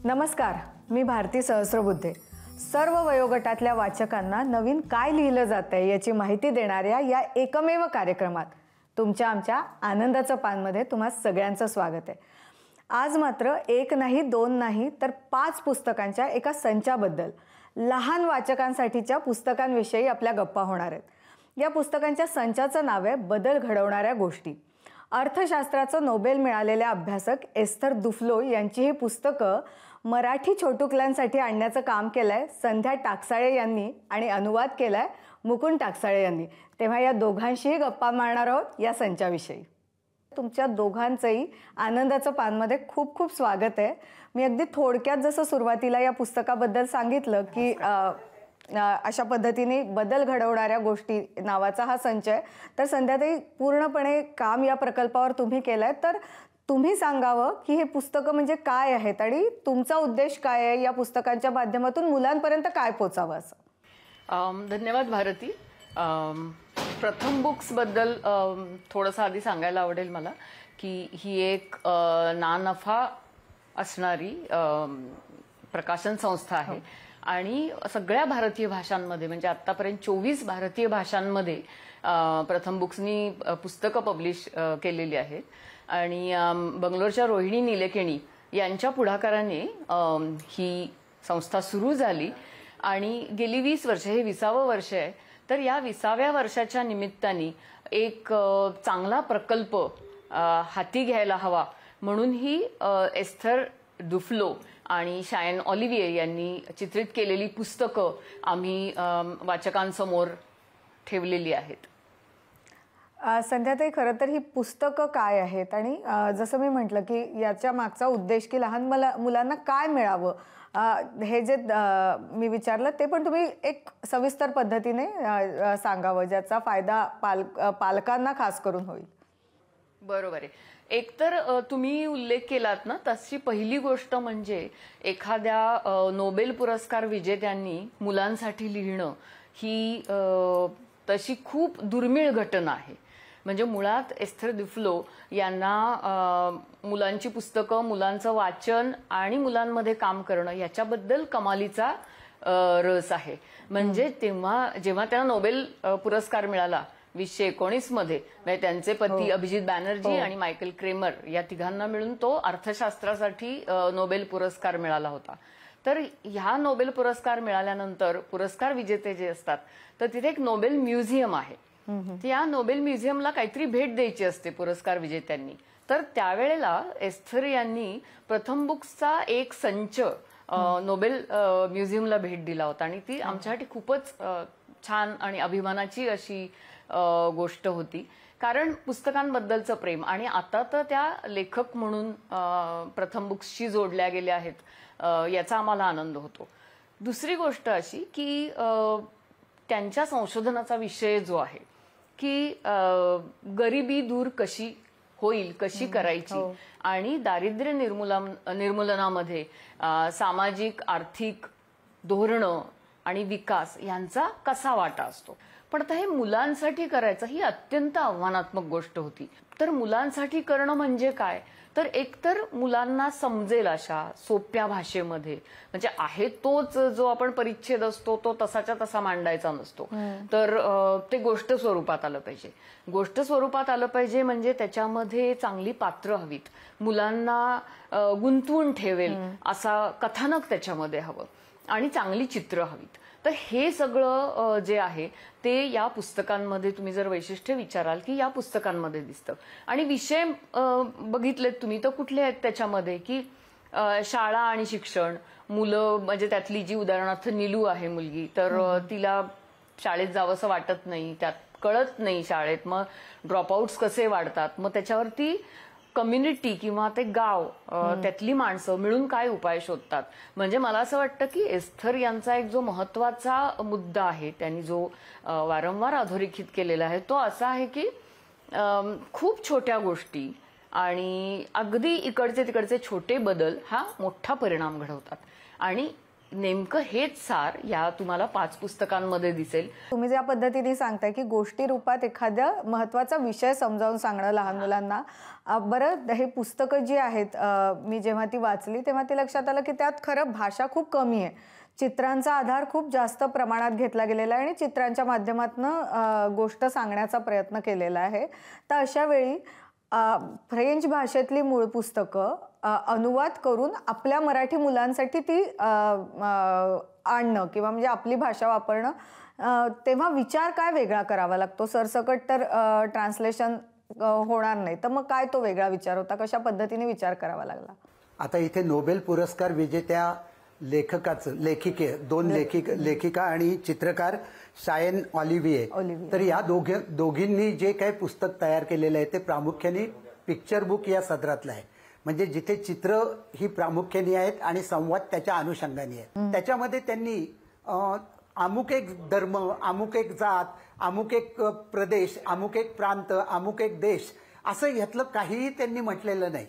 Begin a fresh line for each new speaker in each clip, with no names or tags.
नमस्कार, मी भारती सहस्रबुद्धे. सर्व वयोगटातल्या वाचकांना नवीन काय लिहिलं जातंय याची माहिती देणाऱ्या या एकमेव कार्यक्रमात तुमच्या आमच्या आनंदाचं पानमध्ये तुम्हा सगळ्यांचं स्वागत आहे. आज मात्र एक नाही, दोन नाही, तर 5 पुस्तकांच्या एका संचाबद्दल, लहान वाचकांसाठीच्या पुस्तकांविषयी आपल्या गप्पा होणार आहेत. या पुस्तकांच्या संचाचं नाव आहे बदल घडवणाऱ्या गोष्टी. अर्थशास्त्राचं नोबेल मिळालेल्या अभ्यासक एस्थर दुफ्लो यांची ही पुस्तकं मराठी छोटुकल्यांसाठी आणण्याचं काम केलंय संध्या टाकसाळे यांनी आणि अनुवाद केलाय मुकुंद टाकसाळे यांनी. तेव्हा या दोघांशीही गप्पा मारणार आहोत या संचाविषयी. तुमच्या दोघांचंही आनंदाचं पानमध्ये खूप खूप स्वागत आहे. मी अगदी थोडक्यात जसं सुरुवातीला या पुस्तकाबद्दल सांगितलं की अशा पद्धतीने बदल घडवणाऱ्या गोष्टी नावाचा हा संच आहे. तर संध्याताई, पूर्णपणे काम या प्रकल्पावर तुम्ही केलंय, तर तुम्ही सांगावं की हे पुस्तकं म्हणजे काय आहेत आणि तुमचा उद्देश काय आहे, या पुस्तकांच्या माध्यमातून मुलांपर्यंत काय पोचावं असं.
धन्यवाद भारती. प्रथम बुक्स बद्दल थोडंसं आधी सांगायला आवडेल मला की ही एक ना नफा असणारी प्रकाशन संस्था आहे आणि सगळ्या भारतीय भाषांमध्ये म्हणजे आतापर्यंत 24 भारतीय भाषांमध्ये प्रथम बुक्सनी पुस्तकं पब्लिश केलेली आहेत आणि बंगलोरच्या रोहिणी निलेकेणी यांच्या पुढाकाराने ही संस्था सुरू झाली आणि गेली 20 वर्ष, हे 20वं वर्ष आहे. तर या 20व्या वर्षाच्या निमित्ताने एक चांगला प्रकल्प हाती घ्यायला हवा म्हणून ही एस्थर दुफ्लो आणि शायन ऑलिव्हिये यांनी चित्रित केलेली पुस्तकं आम्ही वाचकांसमोर ठेवलेली आहेत.
संध्याताई, खरं तर ही पुस्तकं काय आहेत आणि जसं मी म्हटलं की याच्या मागचा उद्देश की लहान मुलांना काय मिळावं, हे जे मी विचारलं ते पण तुम्ही एक सविस्तर पद्धतीने सांगावं ज्याचा फायदा पालकांना खास करून होईल.
बरोबर आहे. एकतर तुम्ही उल्लेख केलात ना, तशी पहिली गोष्ट म्हणजे एखाद्या नोबेल पुरस्कार विजेत्यांनी मुलांसाठी लिहिणं ही तशी खूप दुर्मिळ घटना आहे. म्हणजे मुळात एस्थर दुफ्लो यांना मुलांची पुस्तकं, मुलांचं वाचन आणि मुलांमध्ये काम करणं याच्याबद्दल कमालीचा रस आहे. म्हणजे जेव्हा त्यांना नोबेल पुरस्कार मिळाला 2019 मध्ये, म्हणजे त्यांचे पती अभिजित बॅनर्जी आणि मायकेल क्रेमर या तिघांना मिळून तो अर्थशास्त्रासाठी नोबेल पुरस्कार मिळाला होता. तर ह्या नोबेल पुरस्कार मिळाल्यानंतर पुरस्कार विजेते जे असतात तर तिथे एक नोबेल म्युझियम आहे. या नोबेल म्युझियमला काहीतरी भेट द्यायची असते पुरस्कार विजेत्यांनी. तर त्यावेळेला एस्थर यांनी प्रथम बुक्सचा एक संच नोबेल म्युझियमला भेट दिला होता आणि ती आमच्यासाठी खूपच छान आणि अभिमानाची अशी गोष्ट होती. कारण पुस्तकांबद्दलचं प्रेम, आणि आता तर त्या लेखक म्हणून प्रथम बुक्सशी जोडल्या गेल्या आहेत याचा आम्हाला आनंद होतो. दुसरी गोष्ट अशी की त्यांच्या संशोधनाचा विषय जो आहे की गरिबी दूर कशी होईल, कशी करायची आणि दारिद्र्य निर्मूलनामध्ये सामाजिक आर्थिक धोरणं आणि विकास यांचा कसा वाटा असतो. पण आता हे मुलांसाठी करायचं ही अत्यंत आव्हानात्मक गोष्ट होती. तर मुलांसाठी करणं म्हणजे काय, तर एकतर मुलांना समजेल अशा सोप्या भाषेमध्ये, म्हणजे आहे तोच जो आपण परिच्छेद असतो तो तसाच्या तसा मांडायचा नसतो, तर ते गोष्ट स्वरूपात आलं पाहिजे. गोष्ट स्वरूपात आलं पाहिजे म्हणजे त्याच्यामध्ये चांगली पात्र हवीत, मुलांना गुंतवून ठेवेल असा कथानक त्याच्यामध्ये हवं आणि चांगली चित्र हवीत. तर हे सगळं जे आहे ते या पुस्तकांमध्ये, तुम्ही जर वैशिष्ट्य विचाराल की या पुस्तकांमध्ये दिसतं. आणि विषय बघितलेत तुम्ही तर कुठले आहेत त्याच्यामध्ये की शाळा आणि शिक्षण, मुलं, म्हणजे त्यातली जी उदाहरणार्थ निलू आहे मुलगी, तर तिला शाळेत जावंसं वाटत नाही, त्यात कळत नाही शाळेत, मग ड्रॉपआउट्स कसे वाढतात, मग त्याच्यावरती कम्युनिटी किंवा ते गाव, त्यातली माणसं मिळून काय उपाय शोधतात. म्हणजे मला असं वाटतं की एस्थर यांचा एक जो महत्वाचा मुद्दा आहे, त्यांनी जो वारंवार अधोरेखित केलेला आहे, तो असा आहे की खूप छोट्या गोष्टी आणि अगदी इकडचे तिकडचे छोटे बदल हा मोठा परिणाम घडवतात. आणि नेमकं हेच सार या तुम्हाला 5 पुस्तकांमध्ये दिसेल.
तुम्ही ज्या पद्धतीने सांगताय की गोष्टी रूपात एखाद्या महत्त्वाचा विषय समजावून सांगणं लहान मुलांना, बरं हे पुस्तकं जी आहेत, मी जेव्हा ती वाचली तेव्हा ते लक्षात आलं की त्यात खरं भाषा खूप कमी आहे. चित्रांचा आधार खूप जास्त प्रमाणात घेतला गेलेला आहे आणि चित्रांच्या माध्यमातून गोष्ट सांगण्याचा प्रयत्न केलेला आहे. तर अशा वेळी फ्रेंच भाषेतली मूळ पुस्तकं अनुवाद करून आपल्या मराठी मुलांसाठी ती आणणं किंवा म्हणजे आपली भाषा वापरणं, तेव्हा विचार काय वेगळा करावा लागतो? सरसकट तर ट्रान्सलेशन होणार नाही, तर मग काय तो वेगळा विचार होता? कशा पद्धतीने विचार करावा लागला?
आता इथे नोबेल पुरस्कार विजेत्या दोन लेखिका आणि चित्रकार शायन ऑलिव्हिये, तर या दोघींनी जे काही पुस्तक तयार केलेलं आहे ते प्रामुख्याने पिक्चर बुक या सदरातलं आहे. म्हणजे जिथे चित्र ही प्रामुख्याने आहेत आणि संवाद त्याच्या अनुषंगाने आहे. त्याच्यामध्ये त्यांनी अमुक एक धर्म, अमुक एक जात, अमुक एक प्रदेश, अमुक एक प्रांत, अमुक एक देश असं ह्यातलं काहीही त्यांनी म्हटलेलं नाही.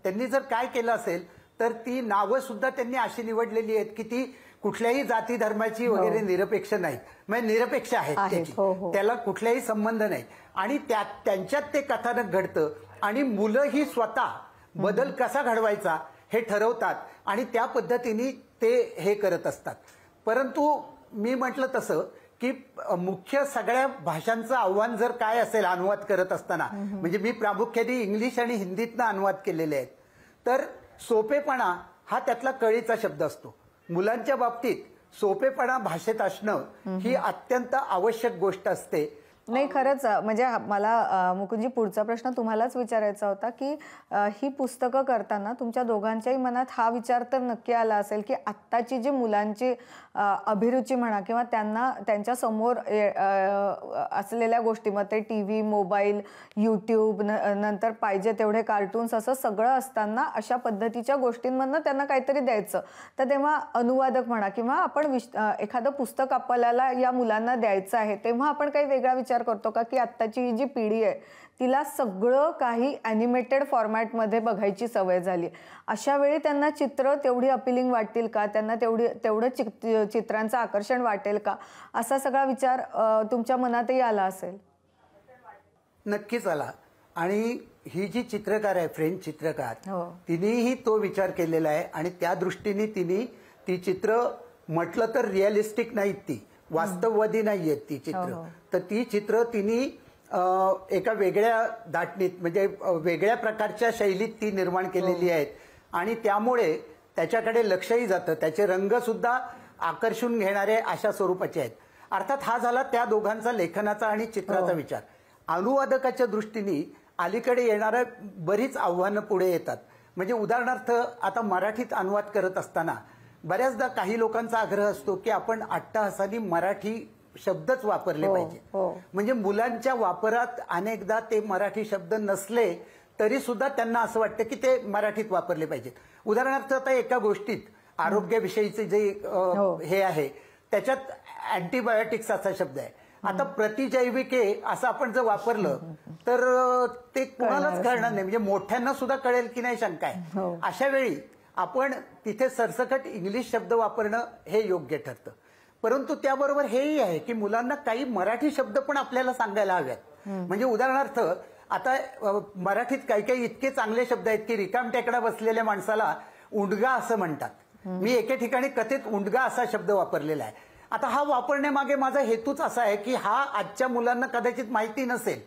त्यांनी जर काय केलं असेल तर ती नावं सुद्धा त्यांनी अशी निवडलेली आहेत की ती कुठल्याही जाती धर्माची वगैरे निरपेक्ष नाहीत, म्हणजे निरपेक्ष आहेत त्याची, त्याला कुठलाही संबंध नाही. आणि त्यांच्यात ते कथानक घडतं आणि मुलं ही स्वतः बदल कसा घडवायचा हे ठरवतात आणि त्या पद्धतीने ते हे करत असतात. परंतु मी म्हटलं तसं की मुख्य सगळ्या भाषांचं आव्हान जर काय असेल अनुवाद करत असताना, म्हणजे मी प्रामुख्याने इंग्लिश आणि हिंदीतनं अनुवाद केलेले आहेत, तर सोपेपणा हा त्यातला कळीचा शब्द असतो. मुलांच्या बाबतीत सोपेपणा भाषेत असणं ही अत्यंत आवश्यक गोष्ट असते.
नाही, खरंच म्हणजे मला मुकुंदजी पुढचा प्रश्न तुम्हालाच विचारायचा होता की ही पुस्तकं करताना तुमच्या दोघांच्याही मनात हा विचार तर नक्की आला असेल की आत्ताची जी मुलांची अभिरुची म्हणा किंवा त्यांना त्यांच्या समोर असलेल्या गोष्टी, मग ते TV, मोबाईल, यूट्यूब, नंतर पाहिजे तेवढे कार्टून्स, असं सगळं असताना अशा पद्धतीच्या गोष्टींमधनं त्यांना काहीतरी द्यायचं, तर तेव्हा अनुवादक म्हणा किंवा आपण एखादं पुस्तक आपल्याला या मुलांना द्यायचं आहे तेव्हा आपण काही वेगळा विचार करतो का की आत्ताची जी पिढी आहे तिला सगळं काही ॲनिमेटेड फॉर्मॅटमध्ये बघायची सवय झाली, अशा वेळी त्यांना चित्र तेवढी अपिलिंग वाटतील का, त्यांना तेवढं चित्रांचं आकर्षण वाटेल का, असा सगळा विचार तुमच्या मनातही आला असेल?
नक्कीच आला. आणि ही जी चित्रकार आहे, फ्रेंच चित्रकार, तिनेही तो विचार केलेला आहे आणि त्या दृष्टीने तिने ती चित्र म्हटलं तर रिअलिस्टिक नाहीत, ती वास्तववादी नाहीयेत ती चित्र. तर ती चित्र तिने एका वेगळ्या दाटणीत, म्हणजे वेगळ्या प्रकारच्या शैलीत ती निर्माण केलेली आहेत आणि त्यामुळे त्याच्याकडे लक्षही जातं, त्याचे रंग सुद्धा आकर्षून घेणारे अशा स्वरूपाचे आहेत. अर्थात हा झाला त्या दोघांचा लेखनाचा आणि चित्राचा विचार. अनुवादकाच्या दृष्टीने अलीकडे येणाऱ्या बरीच आव्हानं पुढे येतात. म्हणजे उदाहरणार्थ आता मराठीत अनुवाद करत असताना बऱ्याचदा काही लोकांचा आग्रह असतो की आपण अट्टहासाने मराठी शब्दच वापरले पाहिजे. म्हणजे मुलांच्या वापरात अनेकदा ते मराठी शब्द नसले तरी सुद्धा त्यांना असं वाटतं की ते मराठीत वापरले पाहिजेत. उदाहरणार्थ आता एका गोष्टीत आरोग्याविषयीचे जे हे आहे त्याच्यात अँटीबायोटिक्स असा शब्द आहे. आता प्रतिजैविके असं आपण जर वापरलं तर ते कोणालाच कळणार नाही, म्हणजे मोठ्यांना सुद्धा कळेल की नाही शंका आहे. अशा वेळी आपण तिथे सरसकट इंग्लिश शब्द वापरणं हे योग्य ठरतं. परंतु त्याबरोबर हेही आहे की मुलांना काही मराठी शब्द पण आपल्याला सांगायला हव्यात. म्हणजे उदाहरणार्थ आता मराठीत काही काही इतके चांगले शब्द आहेत की रिकामटेकडा बसलेल्या माणसाला उंडगा असं म्हणतात. मी एके ठिकाणी कथेत उंडगा असा शब्द वापरलेला आहे. आता हा वापरण्यामागे माझा हेतूच असा आहे की हा आजच्या मुलांना कदाचित माहिती नसेल,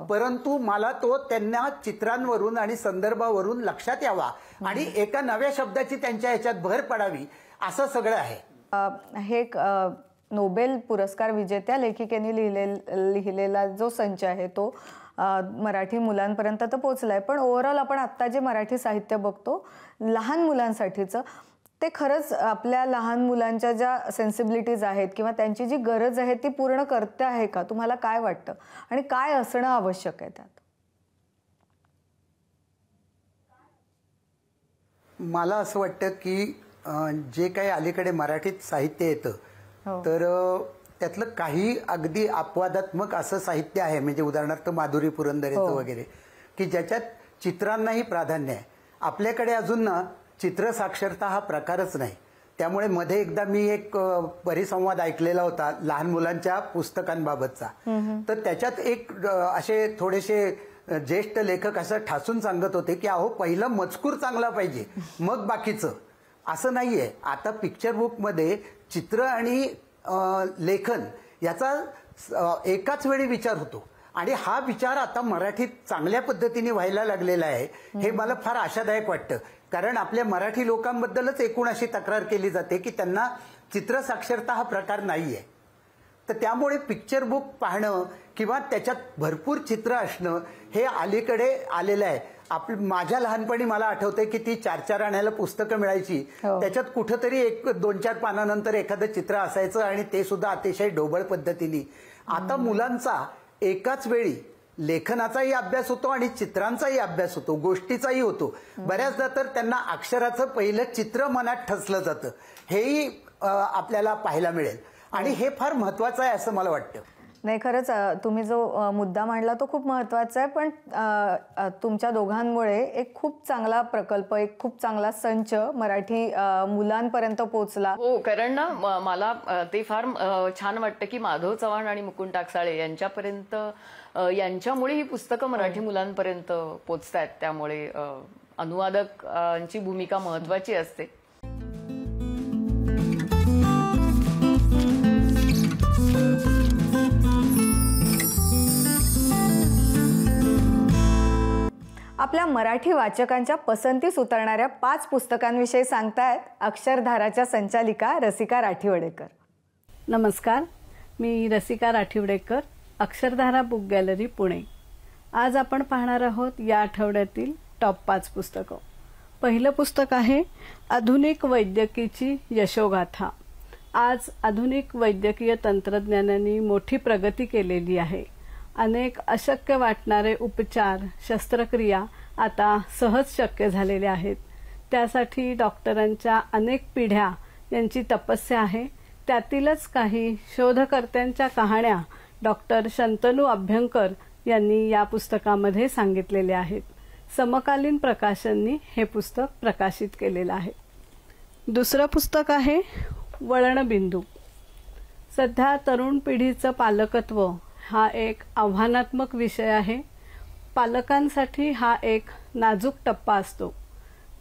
परंतु मला तो त्यांना चित्रांवरून आणि संदर्भावरून लक्षात यावा आणि एका नव्या शब्दाची त्यांच्या ह्याच्यात भर पडावी, असं सगळं आहे.
हे एक नोबेल पुरस्कार विजेत्या लेखिकेने लिहिलेला जो संच आहे तो मराठी मुलांपर्यंत तर पोहोचलाय, पण ओव्हरऑल आपण आत्ता जे मराठी साहित्य बघतो लहान मुलांसाठीचं, ते खरंच आपल्या लहान मुलांच्या ज्या सेन्सिबिलिटीज आहेत किंवा त्यांची जी गरज आहे ती पूर्ण करते आहे का? तुम्हाला काय वाटतं आणि काय असणं आवश्यक आहे त्यात?
मला असं वाटतं की जे काही अलीकडे मराठीत साहित्य येतं तर त्यातलं काही अगदी अपवादात्मक असं साहित्य आहे. म्हणजे उदाहरणार्थ माधुरी पुरंदरेचं वगैरे, की ज्याच्यात चित्रांनाही प्राधान्य आहे. आपल्याकडे अजून ना चित्र साक्षरता हा प्रकारच नाही. त्यामुळे मध्ये एकदा मी एक परिसंवाद ऐकलेला होता लहान मुलांच्या पुस्तकांबाबतचा. तर त्याच्यात एक असे थोडेसे ज्येष्ठ लेखक असं ठासून सांगत होते की अहो पहिलं मजकूर चांगला पाहिजे मग बाकीचं. असं नाहीये. आता पिक्चर बुकमध्ये चित्र आणि लेखन याचा एकाच वेळी विचार होतो आणि हा विचार आता मराठीत चांगल्या पद्धतीने व्हायला लागलेला आहे. हे मला फार आशादायक वाटतं. कारण आपल्या मराठी लोकांबद्दलच एकूण अशी तक्रार केली जाते की त्यांना चित्र साक्षरता हा प्रकार नाहीये. तर त्यामुळे पिक्चर बुक पाहणं किंवा त्याच्यात भरपूर चित्र असणं हे अलीकडे आलेलं आहे. माझ्या लहानपणी मला आठवतंय की ती 4-4 आण्याला पुस्तकं मिळायची. त्याच्यात कुठंतरी 1-2-4 पानानंतर एखादं चित्र असायचं आणि ते सुद्धा अतिशय ढोबळ पद्धतीने. आता मुलांचा एकाच वेळी लेखनाचाही अभ्यास होतो आणि चित्रांचाही अभ्यास होतो, गोष्टीचाही होतो. बऱ्याचदा तर त्यांना अक्षराचं पहिलं चित्र मनात ठसलं जातं. हेही आपल्याला पाहायला मिळेल आणि हे फार महत्वाचं आहे असं मला वाटतं.
नाही, खरंच तुम्ही जो मुद्दा मांडला तो खूप महत्त्वाचा आहे. पण तुमच्या दोघांमुळे एक खूप चांगला प्रकल्प, एक खूप चांगला संच मराठी मुलांपर्यंत पोहोचला.
हो, कारण ना मला ते फार छान वाटतं की माधव चव्हाण आणि मुकुंद टाकसाळे यांच्यापर्यंत यांच्यामुळे ही पुस्तकं मराठी मुलांपर्यंत पोहोचतायत. त्यामुळे अनुवादकांची भूमिका महत्वाची असते.
आपल्या मराठी वाचकांच्या पसंतीस उतरणाऱ्या 5 पुस्तकांविषयी सांगतायत अक्षरधाराच्या संचालिका रसिका राठीवडेकर.
नमस्कार, मी रसिका राठीवडेकर, अक्षरधारा बुक गॅलरी पुणे. आज आपण पाहणार आहोत या आठवड्यातील टॉप 5 पुस्तकं. पहिलं पुस्तक आहे आधुनिक वैद्यकीची यशोगाथा. आज आधुनिक वैद्यकीय तंत्रज्ञानाने मोठी प्रगती केलेली आहे. अनेक अशक्य वाटणारे उपचार, शस्त्रक्रिया आता सहज शक्य झालेल्या आहेत. त्यासाठी डॉक्टरांच्या अनेक पिढ्या यांची तपस्या आहे. त्यातीलच काही शोधकर्त्यांच्या कहाण्या डॉक्टर शंतनू अभ्यंकर यांनी या पुस्तकामध्ये सांगितलेल्या आहेत. समकालीन प्रकाशननी हे पुस्तक प्रकाशित केलेलं आहे. दुसरं पुस्तक आहे वळणबिंदू. सध्या तरुण पिढीचं पालकत्व हा एक आव्हानात्मक विषय आहे. पालकांसाठी हा एक नाजूक टप्पा असतो.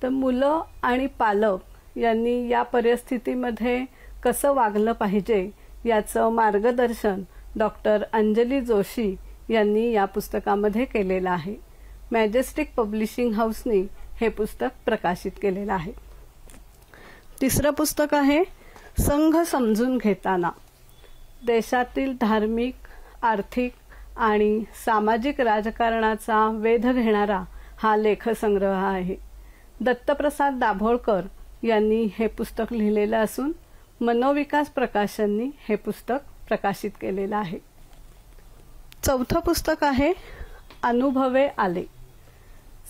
तर मुलं आणि पालक यांनी या परिस्थितीमध्ये कसं वागलं पाहिजे याचं मार्गदर्शन डॉक्टर अंजली जोशी यांनी या पुस्तकामध्ये केलेलं आहे. मॅजेस्टिक पब्लिशिंग हाऊसनी हे पुस्तक प्रकाशित केलेलं आहे. तिसरं पुस्तक आहे संघ समजून घेताना. देशातील धार्मिक, आर्थिक आणि सामाजिक राजकारणाचा वेध घेणारा हा लेखसंग्रह आहे. दत्तप्रसाद दाभोळकर यांनी हे पुस्तक लिहिलेलं असून मनोविकास प्रकाशननी हे पुस्तक प्रकाशित केलेलं आहे. चौथं पुस्तक आहे अनुभवे आले.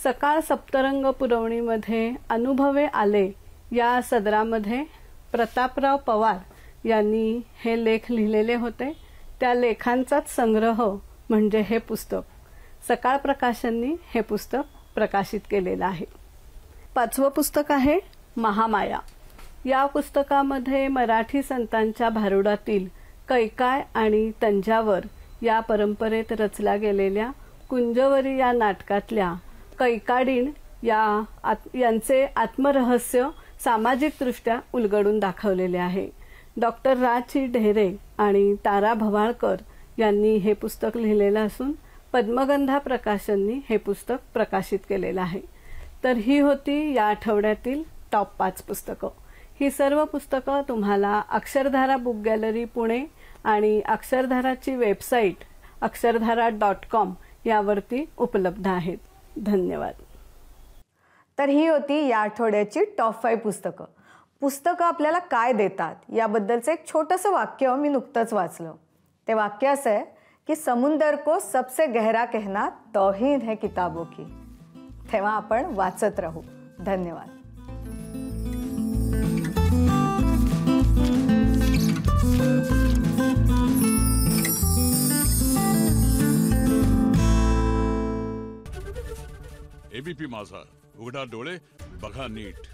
सकाळ सप्तरंग पुरवणीमध्ये अनुभवे आले या सदरामध्ये प्रतापराव पवार यांनी हे लेख लिहिलेले होते. त्या लेखांचाच संग्रह म्हणजे हे पुस्तक. सकाळ प्रकाशननी हे पुस्तक प्रकाशित केलेलं आहे. 5वं पुस्तक आहे महामाया. या पुस्तकामध्ये मराठी संतांच्या भारुडातील कैकाय आणि तंजावर या परंपरेत रचल्या गेलेल्या कुंजवरी या नाटकातल्या कैकाडीण यांचे आत्मरहस्य सामाजिकदृष्ट्या उलगडून दाखवलेले आहे. डॉक्टर रा.ची. ढेरे आणि तारा भवाळकर यांनी हे पुस्तक लिहिलेलं असून पद्मगंधा प्रकाशननी हे पुस्तक प्रकाशित केलेलं आहे. तर ही होती या आठवड्यातील टॉप 5 पुस्तकं. ही सर्व पुस्तकं तुम्हाला अक्षरधारा बुक गॅलरी पुणे आणि अक्षरधाराची वेबसाईट अक्षरधारा.com यावरती उपलब्ध आहेत. धन्यवाद.
तर ही होती या आठवड्याची टॉप 5 पुस्तकं. पुस्तकं आपल्याला काय देतात याबद्दलचं एक छोटंसं वाक्य मी नुकतंच वाचलं. ते वाक्य असं आहे की समुंदर को सबसे गहरा कहना तौहीन है किताबों की. तेव्हा आपण वाचत राहू. धन्यवाद.
एबीपी माझा, उघडा डोळे बघा नीट.